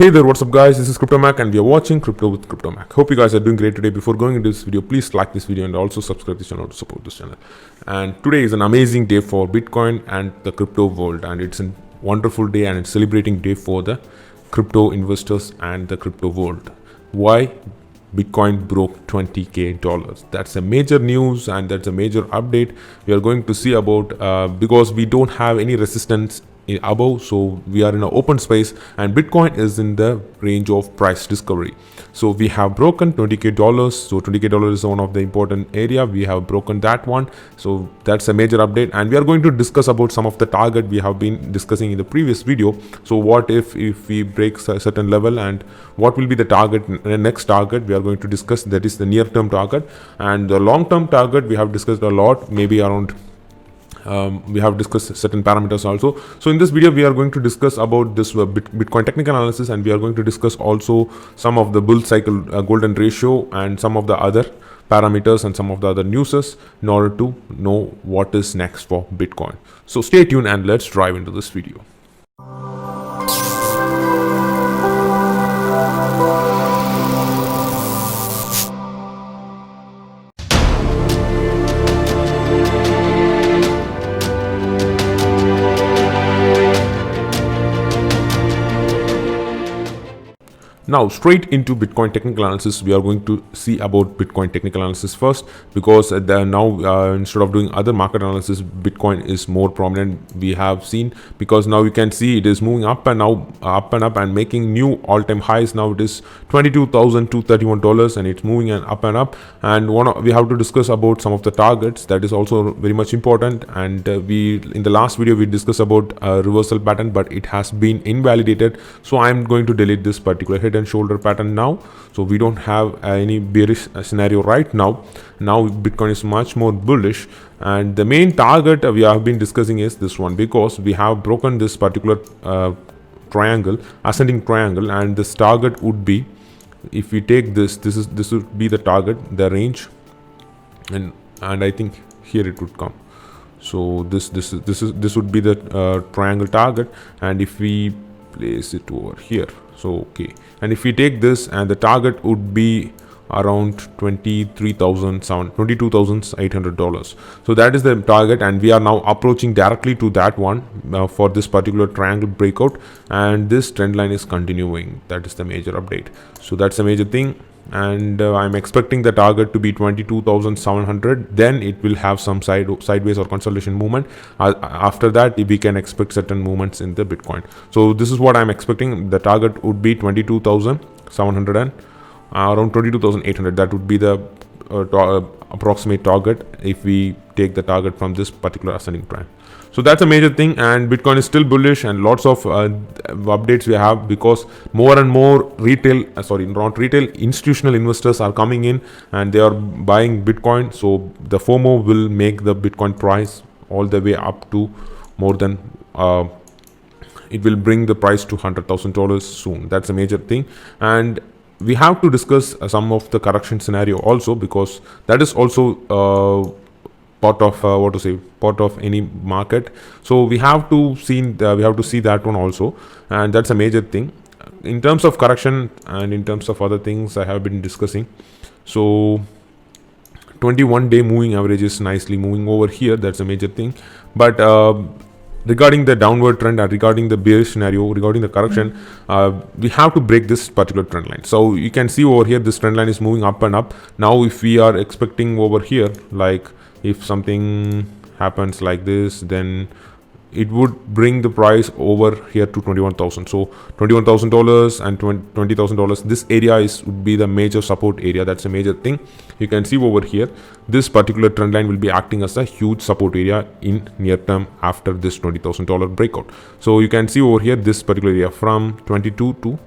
Hey there, what's up guys, this is CryptoMac and we are watching Crypto with CryptoMac. Hope you guys are doing great today. Before going into this video, please like this video and also subscribe to this channel to support this channel. And today is an amazing day for Bitcoin and the crypto world, and it's a wonderful day and it's celebrating day for the crypto investors and the crypto world. Why? Bitcoin broke $20,000. That's a major news and that's a major update we are going to see about because we don't have any resistance above, so we are in an open space and Bitcoin is in the range of price discovery. So we have broken $20,000. So $20,000 is one of the important area. We have broken that one, so that's a major update, and we are going to discuss about some of the target we have been discussing in the previous video. So what if we break a certain level, and what will be the target, next target we are going to discuss, that is the near term target. And the long term target we have discussed a lot, maybe around we have discussed certain parameters also. So in this video we are going to discuss about this Bitcoin technical analysis, and we are going to discuss also some of the bull cycle golden ratio and some of the other parameters and some of the other newses in order to know what is next for Bitcoin. So stay tuned and let's dive into this video. Now straight into Bitcoin technical analysis, we are going to see about Bitcoin technical analysis first, because now instead of doing other market analysis, Bitcoin is more prominent. We have seen, because now you can see it is moving up and up and making new all-time highs. Now it is $22,231 and it's moving up and up. And we have to discuss about some of the targets. That is also very much important. And we in the last video we discussed about a reversal pattern, but it has been invalidated. So I am going to delete this particular head and shoulder pattern now, so we don't have any bearish scenario right now. Now Bitcoin is much more bullish, and the main target we have been discussing is this one, because we have broken this particular triangle, ascending triangle, and this target would be, if we take this would be the target, the range, and I think here it would come. So this would be the triangle target, and if we place it over here, so okay, and if we take this, and the target would be around $22,800. So that is the target, and we are now approaching directly to that one for this particular triangle breakout, and this trend line is continuing. That is the major update. So that's a major thing, and I'm expecting the target to be 22,700. Then it will have some sideways or consolidation movement. After that we can expect certain movements in the Bitcoin. So this is what I'm expecting. The target would be 22,700 and around 22,800. That would be the approximate target if we take the target from this particular ascending trend. So that's a major thing, and Bitcoin is still bullish, and lots of updates we have, because more and more institutional investors are coming in and they are buying Bitcoin. So the FOMO will make the Bitcoin price all the way up to more than it will bring the price to $100,000 soon. That's a major thing, and we have to discuss some of the correction scenario also, because that is also part of part of any market. So we have to see that one also, and that's a major thing in terms of correction. And in terms of other things I have been discussing, so 21-day moving average is nicely moving over here. That's a major thing. But regarding the downward trend and regarding the bearish scenario, regarding the correction, we have to break this particular trend line. So you can see over here this trend line is moving up and up. Now if we are expecting over here, like if something happens like this, then it would bring the price over here to 21,000. So $21,000 and $20,000, this area would be the major support area. That's a major thing. You can see over here this particular trend line will be acting as a huge support area in near term after this $20,000 breakout. So you can see over here this particular area from 22 to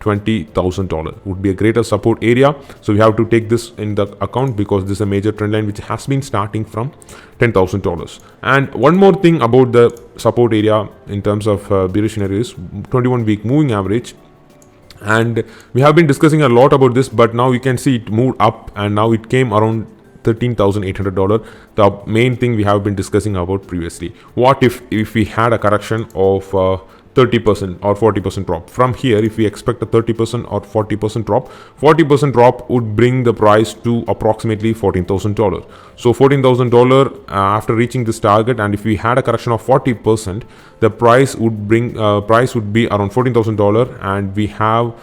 $20,000 would be a greater support area. So we have to take this in the account, because this is a major trend line which has been starting from $10,000. And one more thing about the support area in terms of bearish scenario is 21-week moving average. And we have been discussing a lot about this, but now you can see it moved up and now it came around $13,800. The main thing we have been discussing about previously. What if we had a correction of 30% or 40% drop. From here, if we expect a 30% or 40% drop, 40% drop would bring the price to approximately $14,000. So $14,000 after reaching this target, and if we had a correction of 40%, the price would be around $14,000, and we have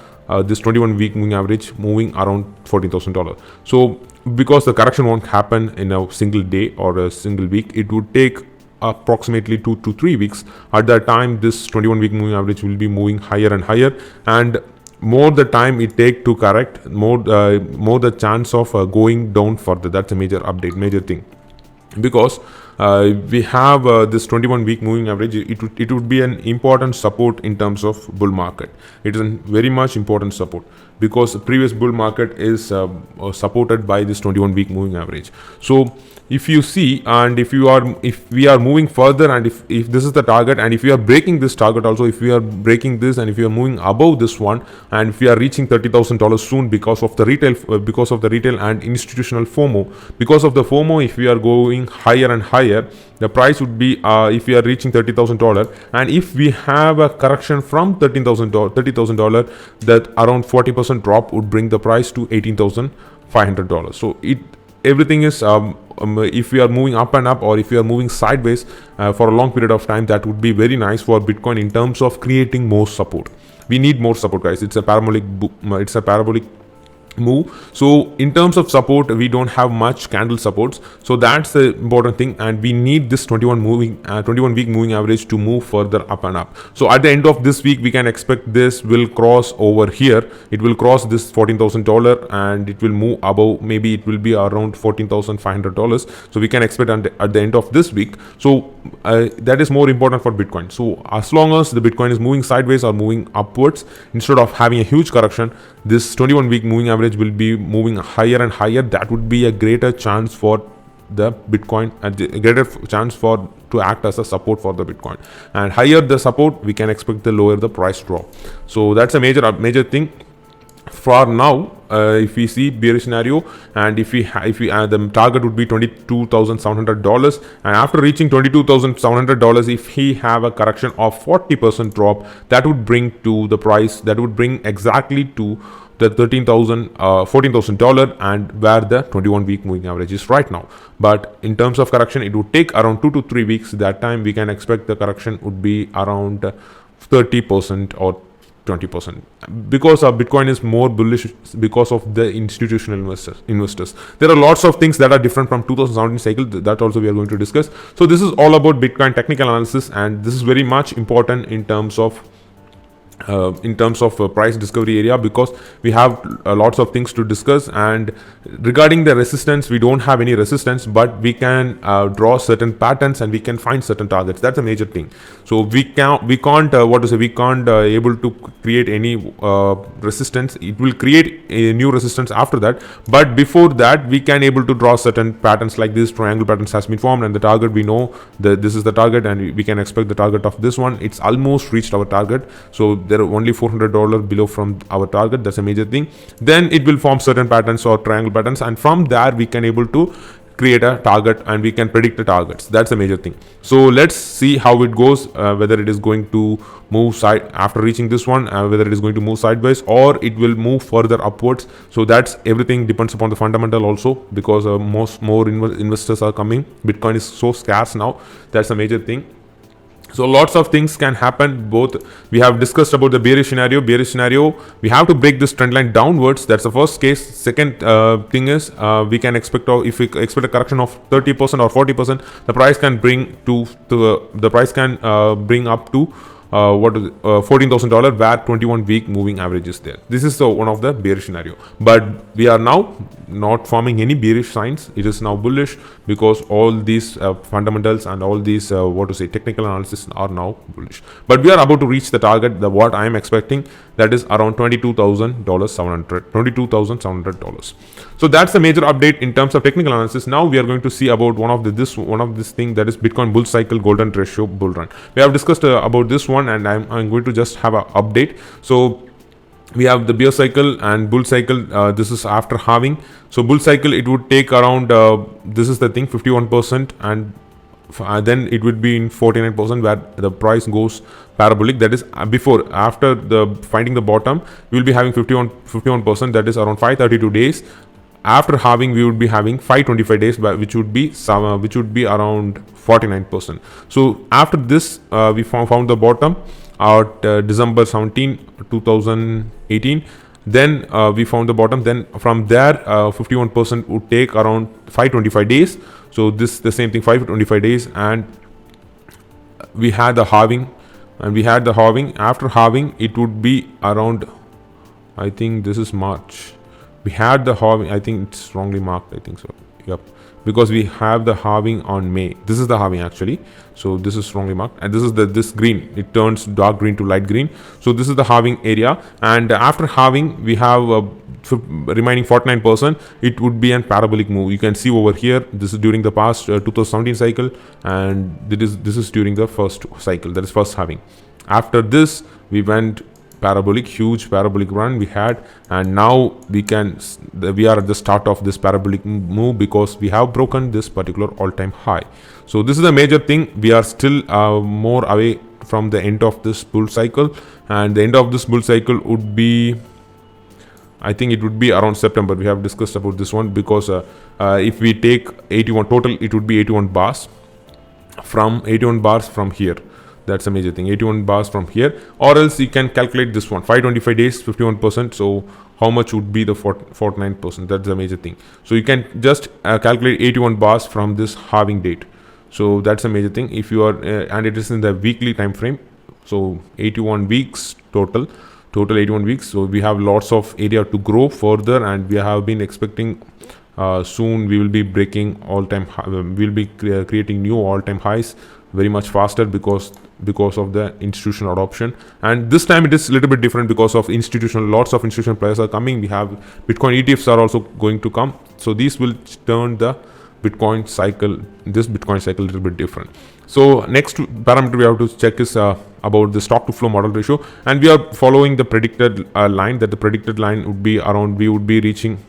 this 21-week moving average moving around $14,000. So because the correction won't happen in a single day or a single week, it would take approximately 2 to 3 weeks. At that time, this 21-week moving average will be moving higher and higher, and more the time it take to correct, more the chance of going down further. That's a major update, major thing, because we have this 21-week moving average. It would be an important support in terms of bull market. It is a very much important support, because the previous bull market is supported by this 21-week moving average. So if you see, and if we are moving further, and if this is the target, and if we are breaking this target also, if we are breaking this, and if we are moving above this one, and if we are reaching $30,000 soon because of the retail and institutional FOMO, because of the FOMO, if we are going higher and higher, the price would be if we are reaching $30,000, and if we have a correction from $30,000, that around 40% drop would bring the price to $18,500. So everything is if we are moving up and up, or if we are moving sideways for a long period of time, that would be very nice for Bitcoin in terms of creating more support. We need more support, guys. It's a parabolic move. So in terms of support, we don't have much candle supports, so that's the important thing, and we need this 21-week moving average to move further up and up. So at the end of this week, we can expect this will cross over here. It will cross this $14,000, and it will move above. Maybe it will be around $14,500. So we can expect at the end of this week. So that is more important for Bitcoin. So as long as the Bitcoin is moving sideways or moving upwards, instead of having a huge correction, this 21-week moving average will be moving higher and higher. That would be a greater chance for the Bitcoin, and a greater chance to act as a support for the Bitcoin. And higher the support, we can expect the lower the price drop. So that's a major thing. For now, if we see bearish scenario, and if we the target would be $22,700, and after reaching $22,700, if he have a correction of 40% drop, that would bring exactly to the $14,000, and where the 21-week moving average is right now. But in terms of correction, it would take around 2 to 3 weeks. That time we can expect the correction would be around 30% or 20%, because Bitcoin is more bullish because of the institutional investors. There are lots of things that are different from 2017 cycle, that also we are going to discuss. So this is all about Bitcoin technical analysis, and this is very much important in terms of price discovery area, because we have lots of things to discuss. And regarding the resistance, we don't have any resistance, but we can draw certain patterns, and we can find certain targets. That's a major thing. So we can't able to create any resistance. It will create a new resistance after that, but before that we can able to draw certain patterns like this. Triangle patterns has been formed, and the target, we know that this is the target, and we can expect the target of this one. It's almost reached our target, so there are only $400 below from our target. That's a major thing. Then it will form certain patterns or triangle patterns, and from there we can able to create a target, and we can predict the targets. That's a major thing. So let's see how it goes, whether it is going to move side after reaching this one, whether it is going to move sideways, or it will move further upwards. So that's everything depends upon the fundamental also, because more investors are coming. Bitcoin is so scarce now. That's a major thing. So lots of things can happen. Both we have discussed about the bearish scenario. We have to break this trend line downwards. That's the first case. Second thing is we can expect, if we expect a correction of 30% or 40%, the price can bring up to $14,000, where 21-week moving average is there. This is one of the bearish scenario, but we are now not forming any bearish signs. It is now bullish, because all these fundamentals and all these technical analysis are now bullish. But we are about to reach the target, what I am expecting, that is around $22,700. So that's the major update in terms of technical analysis. Now we are going to see about one of this thing, that is Bitcoin bull cycle golden ratio bull run. We have discussed about this one, and I'm going to just have an update. So we have the bear cycle and bull cycle. This is after halving. So bull cycle, it would take around this is the thing, 51%, and then it would be in 49% where the price goes parabolic. That is after the finding the bottom, we will be having 51%, that is around 532 days. After halving, we would be having 525 days, which would be around 49%. So after this, we found the bottom at December 17, 2018. Then we found the bottom. Then from there, 51% would take around 525 days. So this the same thing, 525 days, and we had the halving. After halving, it would be around, I think this is March. We had the halving. I think it's wrongly marked. I think so. Yep. Because we have the halving on May. This is the halving actually. So this is wrongly marked, and this is this green. It turns dark green to light green. So this is the halving area, and after halving, we have remaining 49%. It would be a parabolic move. You can see over here. This is during the past 2017 cycle, and this is during the first cycle. That is first halving. After this, we went huge parabolic run we had, and now we are at the start of this parabolic move because we have broken this particular all-time high. So this is a major thing. We are still more away from the end of this bull cycle, and the end of this bull cycle would be, I think it would be around September. We have discussed about this one because if we take 81 total, it would be 81 bars from here. That's a major thing, 81 bars from here, or else you can calculate this one, 525 days, 51%. So how much would be the 49%? That's a major thing. So you can just calculate 81 bars from this halving date. So that's a major thing. If you are and it is in the weekly time frame. So 81 weeks total 81 weeks. So we have lots of area to grow further, and we have been expecting soon we will be breaking all-time we'll be creating new all-time highs very much faster because of the institutional adoption. And this time it is a little bit different because of lots of institutional players are coming. We have Bitcoin ETFs are also going to come. So these will turn this Bitcoin cycle a little bit different. So next parameter we have to check is about the stock to flow model ratio, and we are following the predicted line. That the predicted line would be around, we would be reaching,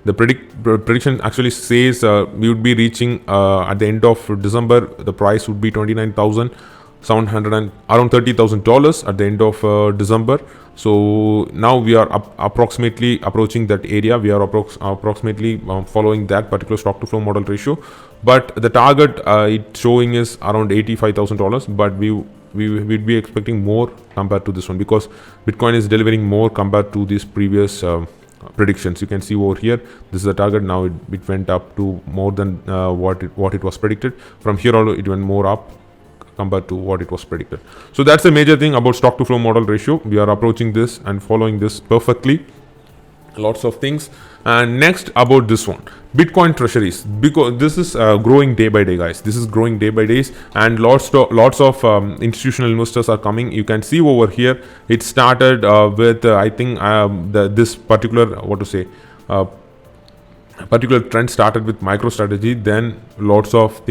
the prediction actually says we would be reaching at the end of December, the price would be $29,700 and around $30,000 at the end of December. So now we are approximately approaching that area. We are approximately following that particular stock to flow model ratio, but the target it's showing is around $85,000. But we would be expecting more compared to this one because Bitcoin is delivering more compared to these previous predictions. You can see over here, this is the target. Now it went up to more than what it was predicted. From here on, it went more up compared to what it was predicted. So that's a major thing about stock to flow model ratio. We are approaching this and following this perfectly. Lots of things. And next about this one, Bitcoin treasuries, because this is growing day by day, guys. This is growing day by days, and lots of institutional investors are coming. You can see over here, it started with I think this particular particular trend started with MicroStrategy. Then lots of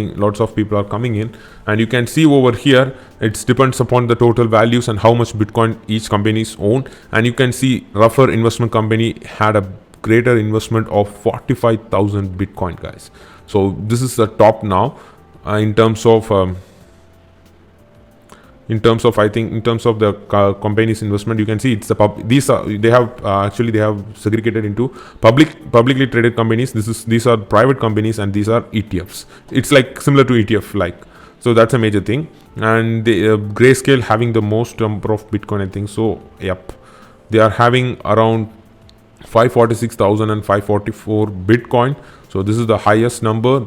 people are coming in, and you can see over here it depends upon the total values and how much Bitcoin each companies own. And you can see Ruffer Investment Company had a greater investment of 45,000 Bitcoin, guys. So this is the top now in terms of I think in terms of the company's investment. You can see it's they have segregated into publicly traded companies. These are private companies, and these are ETFs. It's like similar to ETF like. So that's a major thing. And the Grayscale having the most number of Bitcoin, I think so. Yep, they are having around 546,000 and 544 Bitcoin. So this is the highest number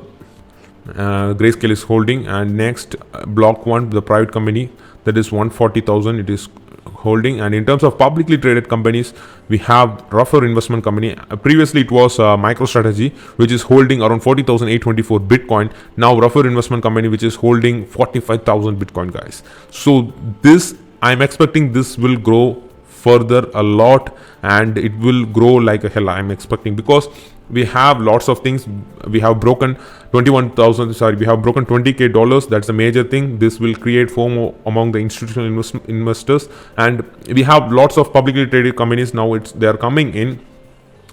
Grayscale is holding. And next, Block One, the private company, that is 140,000 it is holding. And in terms of publicly traded companies, we have Ruffer Investment Company. Previously it was MicroStrategy, which is holding around 40,824 Bitcoin. Now Ruffer Investment Company, which is holding 45,000 Bitcoin, guys. So this, I'm expecting this will grow further a lot, and it will grow like a hell, I'm expecting, because we have lots of things. We have broken $20K. That's a major thing. This will create FOMO among the institutional investors, and we have lots of publicly traded companies now. They are coming in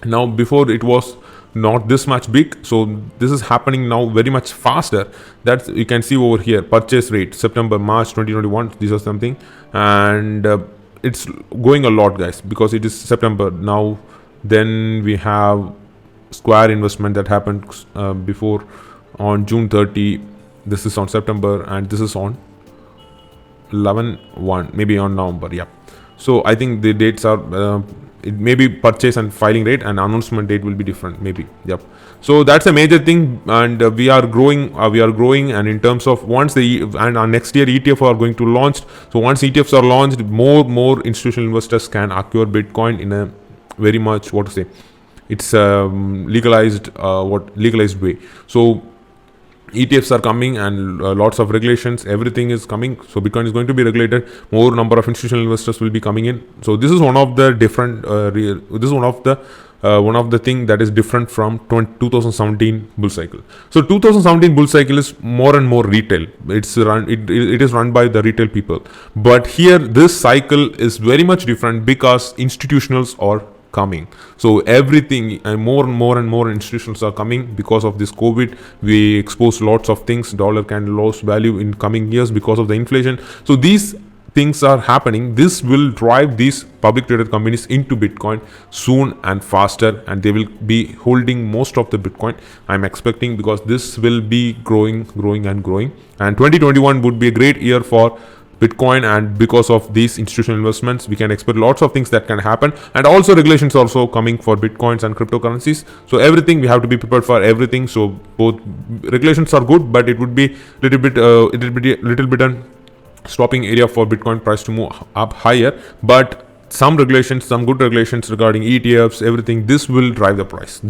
now. Before it was not this much big. So this is happening now very much faster. That you can see over here, purchase rate September, March 2021. These are something, and it's going a lot, guys, because it is September now. Then we have Square investment that happened before on June 30. This is on September, and this is on 11/1, maybe on November. Yeah. So I think the dates are it may be purchase and filing rate, and announcement date will be different, maybe. Yep. So that's a major thing, and we are growing. And in terms of once next year ETF are going to launch. So once ETFs are launched, more institutional investors can acquire Bitcoin in a very much it's legalized way. So ETFs are coming, and lots of regulations, everything is coming. So Bitcoin is going to be regulated. More number of institutional investors will be coming in. So this is one of the different this is one of the thing that is different from 2017 bull cycle. So 2017 bull cycle is more and more retail. It is run by the retail people. But here this cycle is very much different because institutionals are coming. So everything, and more institutions are coming because of this COVID. We exposed lots of things. Dollar can lose value in coming years because of the inflation. So these things are happening. This will drive these public traded companies into Bitcoin soon and faster, and they will be holding most of the Bitcoin, I'm expecting, because this will be growing. And 2021 would be a great year for Bitcoin, and because of these institutional investments, we can expect lots of things that can happen, and also regulations also coming for Bitcoins and cryptocurrencies. So everything, we have to be prepared for everything. So both regulations are good, but it would be little bit stopping area for Bitcoin price to move up higher. But some good regulations regarding ETFs, everything, this will drive the price.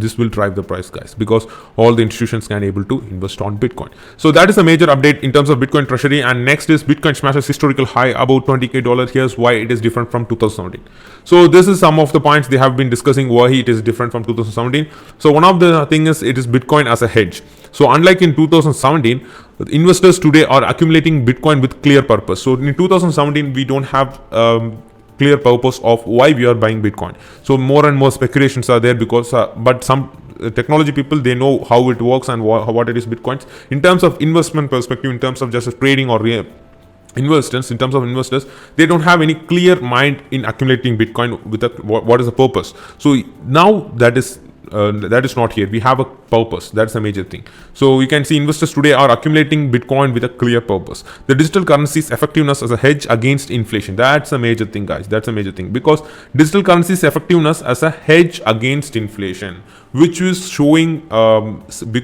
Guys, because all the institutions can able to invest on Bitcoin. So that is a major update in terms of Bitcoin treasury. And next is Bitcoin smashes historical high about $20,000. Here's why it is different from 2017. So this is some of the points they have been discussing why it is different from 2017. So one of the thing is, it is Bitcoin as a hedge. So unlike in 2017, investors today are accumulating Bitcoin with clear purpose. So in 2017, we don't have clear purpose of why we are buying Bitcoin. So more and more speculations are there, because but some technology people, they know how it works and what it is Bitcoins. In terms of investment perspective, in terms of just trading or investors, they don't have any clear mind in accumulating Bitcoin with what is the purpose. So now that is not here. We have a purpose. That's a major thing. So you can see investors today are accumulating Bitcoin with a clear purpose. The digital currency's effectiveness as a hedge against inflation. That's a major thing, guys. That's a major thing, because digital currency's effectiveness as a hedge against inflation, which is showing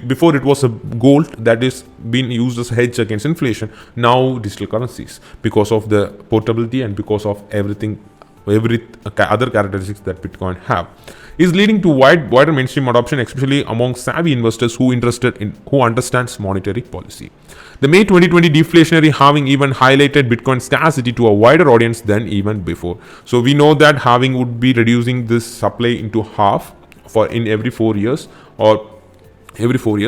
before it was a gold that is being used as a hedge against inflation. Now digital currencies, because of the portability and because of every other characteristics that Bitcoin have, is leading to wider mainstream adoption, especially among savvy investors who understands monetary policy. The May 2020 deflationary halving even highlighted Bitcoin scarcity to a wider audience than even before. So we know that halving would be reducing this supply into half in every 4 years,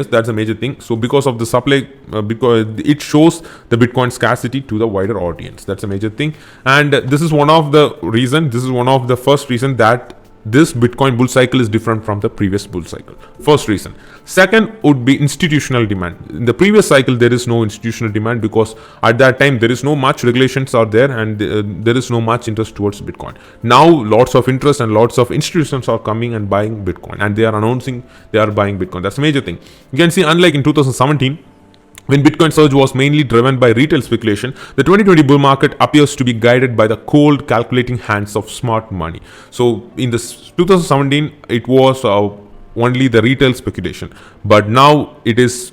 that's a major thing. So because of the supply, because it shows the Bitcoin scarcity to the wider audience, that's a major thing. And this is one of the first reason that this Bitcoin bull cycle is different from the previous bull cycle. First reason. Second would be institutional demand. In the previous cycle, there is no institutional demand, because at that time there is no much regulations are there, and there is no much interest towards Bitcoin. Now lots of interest and lots of institutions are coming and buying Bitcoin, and they are announcing they are buying Bitcoin. That's a major thing. You can see, unlike in 2017, when Bitcoin surge was mainly driven by retail speculation, the 2020 bull market appears to be guided by the cold, calculating hands of smart money. So in this 2017, it was only the retail speculation, but now it is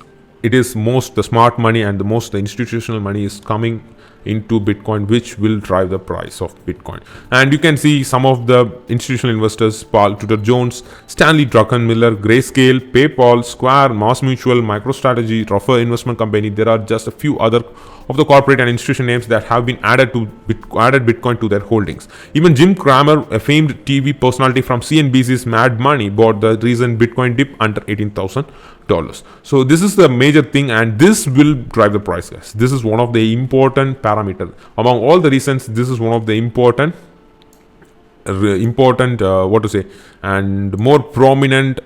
most the smart money and the institutional money is coming into Bitcoin, which will drive the price of Bitcoin. And you can see some of the institutional investors: Paul Tudor Jones, Stanley Druckenmiller, Grayscale, PayPal, Square, MassMutual, MicroStrategy, Ruffer Investment Company. There are just a few other of the corporate and institution names that have been added Bitcoin to their holdings. Even Jim Cramer, a famed TV personality from CNBC's Mad Money, bought the recent Bitcoin dip under $18,000. So this is the major thing, and this will drive the price, guys. This is one of the important parameter among all the reasons. This is one of the important and more prominent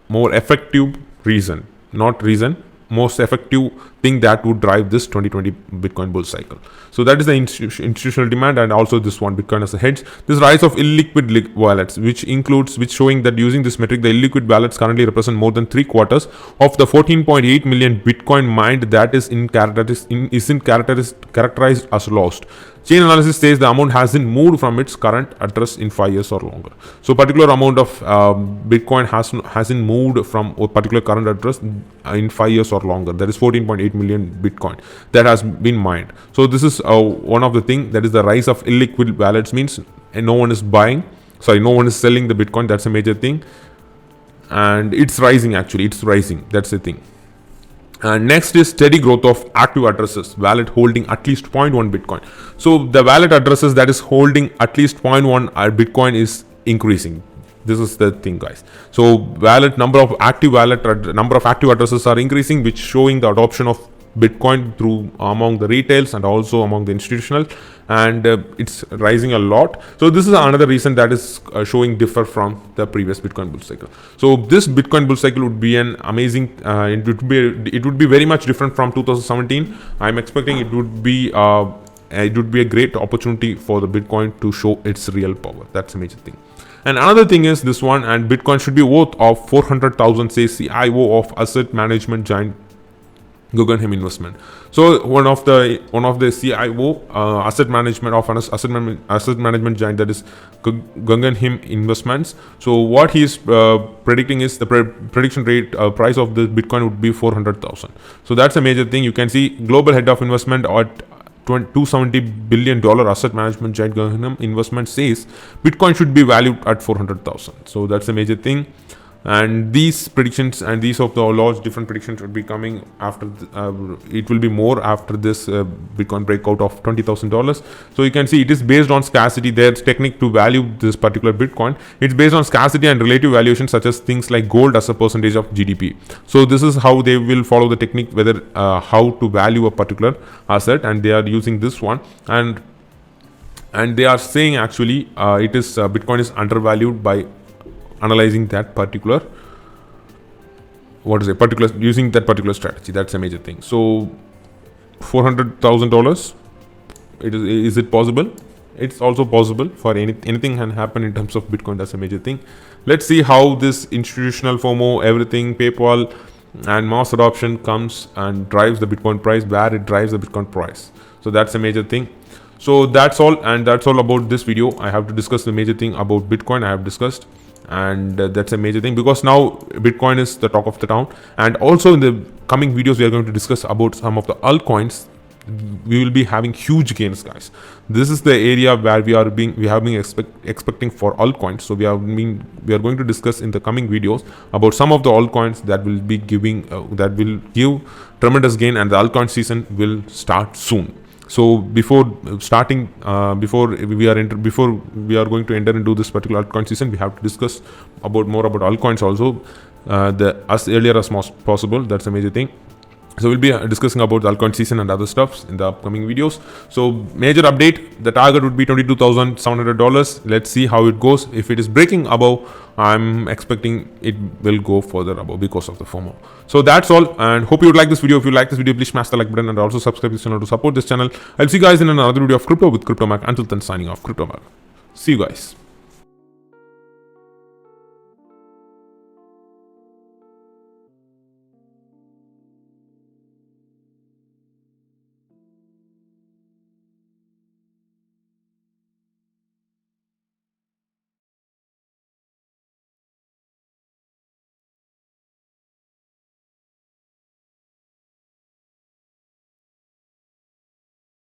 more effective reason, not reason, most effective thing that would drive this 2020 Bitcoin bull cycle. So that is the institutional demand, and also this one, Bitcoin as a hedge. This rise of illiquid wallets, which showing that using this metric, the illiquid wallets currently represent more than 3/4 of the 14.8 million Bitcoin mined that isn't characterized as lost. Chain analysis says the amount hasn't moved from its current address in 5 years or longer. So particular amount of Bitcoin hasn't moved from a particular current address in 5 years or longer. That is 14.8 million Bitcoin that has been mined. So this is one of the thing, that is the rise of illiquid wallets, means no one is selling the Bitcoin. That's a major thing, and it's rising. Actually, it's rising. That's the thing. And next is steady growth of active addresses, wallet holding at least 0.1 Bitcoin. So the wallet addresses that is holding at least 0.1 Bitcoin is increasing. This is the thing, guys. So number of active addresses are increasing, which showing the adoption of Bitcoin through among the retails and also among the institutional, and it's rising a lot. So this is another reason that is showing differ from the previous Bitcoin bull cycle. So this Bitcoin bull cycle would be an amazing. It would be very much different from 2017. I'm expecting it would be a great opportunity for the Bitcoin to show its real power. That's a major thing. And another thing is this one, and Bitcoin should be worth of 400,000, says CIO of asset management giant Guggenheim Investment. So one of the CIO asset management giant, that is Guggenheim Investments. So what he's predicting is the prediction rate price of the Bitcoin would be 400,000. So that's a major thing. You can see global head of investment at $270 billion asset management giant Guggenheim Investment says Bitcoin should be valued at 400,000. So that's a major thing. And these predictions and these of the large different predictions will be coming after it will be more after this Bitcoin breakout of $20,000. So you can see it is based on scarcity. There's technique to value this particular Bitcoin. It's based on scarcity and relative valuation, such as things like gold as a percentage of GDP. So this is how they will follow the technique, whether how to value a particular asset, and they are using this one, and they are saying actually it is Bitcoin is undervalued by analyzing that particular using that particular strategy. That's a major thing. So $400,000, is it possible? It's also possible for anything can happen in terms of Bitcoin. That's a major thing. Let's see how this institutional FOMO, everything, PayPal and mass adoption comes and drives the Bitcoin price, where it drives the Bitcoin price. So that's a major thing. So that's all, and that's all about this video. I have to discuss the major thing about Bitcoin. I have discussed, and that's a major thing because now Bitcoin is the talk of the town. And also in the coming videos we are going to discuss about some of the altcoins. We will be having huge gains, guys. This is the area where we have been expecting for altcoins. So we are going to discuss in the coming videos about some of the altcoins that will be giving that will give tremendous gain, and the altcoin season will start soon. So before we are going to enter into this particular altcoin season, we have to discuss more about altcoins also as earlier as possible. That's a major thing. So we'll be discussing about the altcoin season and other stuffs in the upcoming videos. So major update, the target would be $22,700. Let's see how it goes. If it is breaking above, I'm expecting it will go further above because of the FOMO. So that's all, and hope you would like this video. If you like this video, please smash the like button and also subscribe to this channel to support this channel. I'll see you guys in another video of Crypto with Crypto Mac. Until then, signing off, Crypto Mac. See you guys.